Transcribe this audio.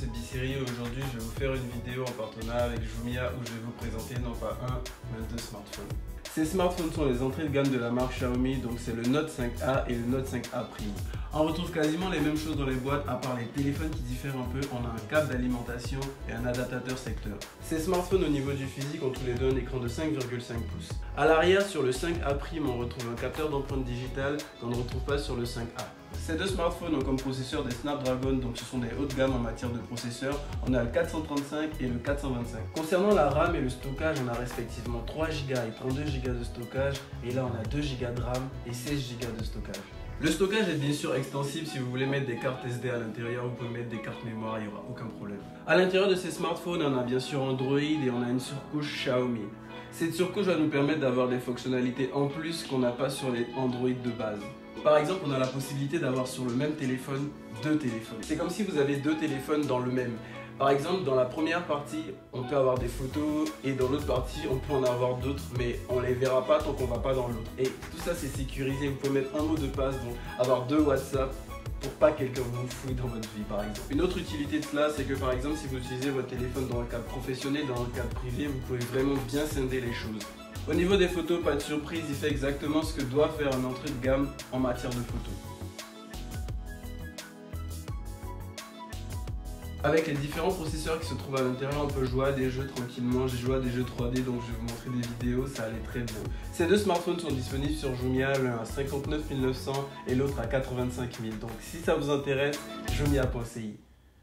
c'est Biciri et aujourd'hui je vais vous faire une vidéo en partenariat avec Jumia où je vais vous présenter non pas un mais deux smartphones. Ces smartphones sont les entrées de gamme de la marque Xiaomi, donc c'est le Note 5A et le Note 5A Prime. On retrouve quasiment les mêmes choses dans les boîtes à part les téléphones qui diffèrent un peu. On a un câble d'alimentation et un adaptateur secteur. Ces smartphones au niveau du physique ont tous les deux un écran de 5,5 pouces. À l'arrière sur le 5A Prime on retrouve un capteur d'empreinte digitale qu'on ne retrouve pas sur le 5A. Ces deux smartphones ont comme processeur des Snapdragon, donc ce sont des hauts de gamme en matière de processeurs. On a le 435 et le 425. Concernant la RAM et le stockage, on a respectivement 3 Go et 32 Go de stockage. Et là on a 2 Go de RAM et 16 Go de stockage. Le stockage est bien sûr extensible. Si vous voulez mettre des cartes SD à l'intérieur, vous pouvez mettre des cartes mémoire, il n'y aura aucun problème. À l'intérieur de ces smartphones, on a bien sûr Android et on a une surcouche Xiaomi. Cette surcouche va nous permettre d'avoir des fonctionnalités en plus qu'on n'a pas sur les Android de base. Par exemple, on a la possibilité d'avoir sur le même téléphone deux téléphones. C'est comme si vous avez deux téléphones dans le même. Par exemple, dans la première partie, on peut avoir des photos et dans l'autre partie, on peut en avoir d'autres, mais on les verra pas tant qu'on va pas dans l'autre. Et tout ça, c'est sécurisé. Vous pouvez mettre un mot de passe, donc avoir deux WhatsApp pour pas que quelqu'un vous fouille dans votre vie, par exemple. Une autre utilité de cela, c'est que par exemple, si vous utilisez votre téléphone dans un cadre professionnel, dans un cadre privé, vous pouvez vraiment bien scinder les choses. Au niveau des photos, pas de surprise, il fait exactement ce que doit faire un entrée de gamme en matière de photos. Avec les différents processeurs qui se trouvent à l'intérieur, on peut jouer à des jeux tranquillement. J'ai joué à des jeux 3D, donc je vais vous montrer des vidéos, ça allait très bien. Ces deux smartphones sont disponibles sur Jumia, l'un à 59 900 et l'autre à 85 000. Donc si ça vous intéresse, jumia.ci.